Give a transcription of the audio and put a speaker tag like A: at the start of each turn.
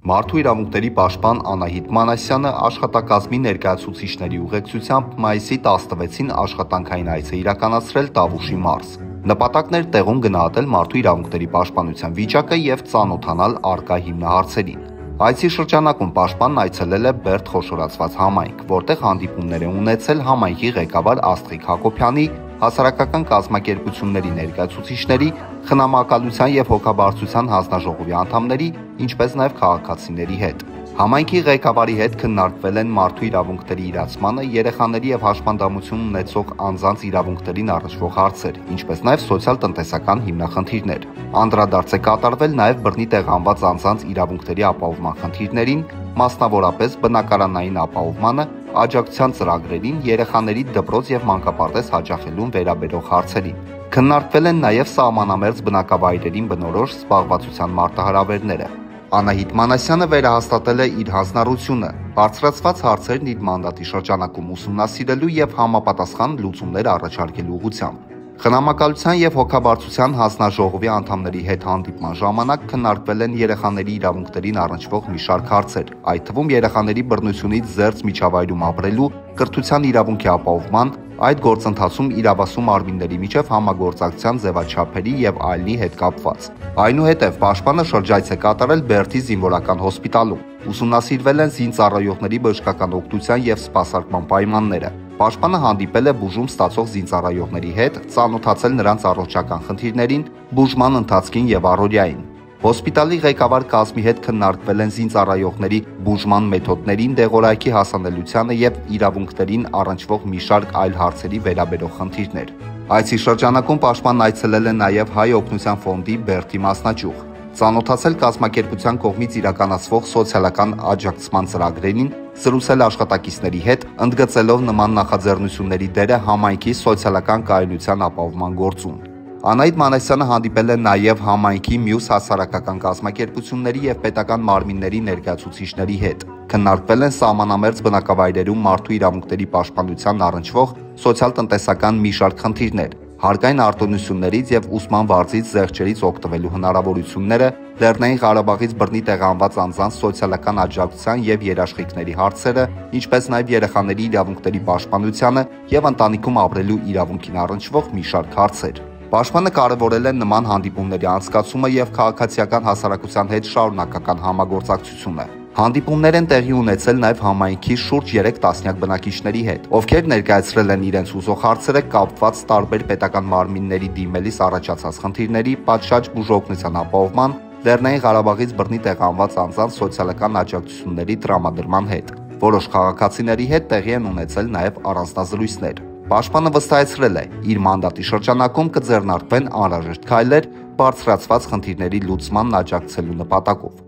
A: Մարդու իրավունքների պաշտպան Անահիտ Մանասյանը աշխատակազմի ներկայացուցիչների ուղեկցությամբ մայիսի 16-ին աշխատանքային այց է իրականացրել Տավուշի մարզ։ Նպատակն էր տեղում գնահատել մարդու իրավունքների պաշտպանության վիճակը եւ ծանոթանալ առկա հիմնահարցերին։ Այցի շրջանակում պաշտպանն այցելել է Բերդ խոշորացված համայնք, որտեղ հանդիպումներ է ունեցել համայնքի ղեկավար Աստղիկ Հակոբյանի, հասարակական կազմակերպությունների ներկայացուցիչների, խնամակալության եւ հոգաբարձության հանձնաժողովի անդամների, ինչպես նաեւ քաղաքացիների հետ։ Համայնքի ղեկավարի հետ քննարկվել են մարդու իրավունքների իրացմանը, երեխաների եւ հաշմանդամություն ունեցող անձանց իրավունքներին առնչվող հարցեր, ինչպես նաեւ սոցիալ-տնտեսական հիմնախնդիրներ։ Անդրադարձ է կատարվել նաեւ բռնի տեղանված անձանց իրավունքների ապահովման խնդիրներին, մասնավորապես բնակարանային ապահովմանը, աջակցության ծրագրերին, երեխաների դպրոց եւ մանկապարտեզ հաճախելուն վերաբերող հարցերին։ Քննարկվել են նաեւ սահմանամերձ բնակավայրերին բնորոշ զբաղվածության մարտահրավերները։ Անահիտ Մանասյանը վերահաստատել է իր հանձնառությունը բարձրացված հարցերն իր մանդատի շրջանակում ուսումնասիրելու եւ համապատասխան լուծումներ առաջարկելու ուղղությամբ։ Խնամակալության եւ հոգաբարձության հանձնաժողովի անդամների հետ հանդիպման ժամանակ քննարկվել են երեխաների իրավունքներին առնչվող մի շարք հարցեր, այդ թվում երեխաների բռնությունից զերծ միջավայրում ապրելու, կրթության իրավունքի ապահովման, այդ գործընթացում իրավասու մարմինների միջև համագործակցության ձևաչափերի եւ այլնի հետ կապված։ Այնուհետև պաշտպանը շրջայց է կատարել Բերդի զինվորական հոսպիտալում։ Ուսումնասիրվել են զինծառայողների բժշկական օգնության եւ սպասարկման պայմանները։ Պաշտպանը հանդիպել է բուժում ստացող զինծառայողների հետ, ծանոթացել նրանց առողջական խնդիրներին, բուժման ընթացքին եւ առօրյային։ Հոսպիտալի ղեկավար կազմի հետ քննարկվել են զինծառայողների բուժման մեթոդներին, դեղորայքի հասանելիությանը եւ իրավունքներին առնչվող մի շարք այլ հարցերի վերաբերող խնդիրներ։ Այցի շրջանակում պաշտպանն այցելել է նաեւ Հայ օգնության ֆոնդի Բերդի մասնաճյուղ, ծանոթացել կազմակերպության կողմից իրականացվող սոցիալական աջակցման ծրագրերին, զրուցել աշխատակիցների հետ, ընդգծելով նման նախաձեռնությունների դերը համայնքի սոցիալական կայունության ապահովման գործում։ Անահիտ Մանասյանը հանդիպել է նաև համայնքի մյուս հասարակական կազմակերպությունների եւ պետական մարմինների ներկայացուցիչների հետ։ Քննարկվել են սահմանամերձ բնակավայրերում մարդու իրավունքների պաշտպանության առնչվող սոցիալ-տնտեսական մի շարք խնդիրներ, հարկային արտոնություններից եւ ուսման վարձից զեղչերից օգտվելու հնարավորությունները, Լեռնային Ղարաբաղից բռնի տեղանված անձանց սոցիալական աջակցության եւ երաշխիքների հարցերը, ինչպես նաեւ երեխաների իրավունքների պաշտպանությանը եւ ընտանիքում ապրելու իրավունքին առնչվող մի շարք հարցեր։ Պաշտպանը կարևորել է նման հանդիպումների անցկացումը եւ քաղաքացիական հասարակության հետ շարունակական համագործակցությունը։ Հանդիպումներ են տեղի ունեցել նաև համայնքի շուրջ 3 տասնյակ բնակիչների հետ, ովքեր ներկայացրել են իրենց ուզող հարցերը կապված տարբեր պետական մարմինների դիմելիս առաջացած խնդիրների, պատշաճ բուժօգնության ապահովման, Լեռնային Ղարաբաղից բռնի տեղանված անձանց սոցիալական աջակցությունների տրամադրման հետ։ Որոշ քաղաքացիների հետ տեղի են ունեցել նաև առանձնազրույցներ։ Պաշտպանը վստահեցրել է, իր մանդատի շրջանակում կձեռնարկվեն անհրաժեշտ քայլեր բարձրացված խնդիրների լուծմանն աջակցելու նպատակով։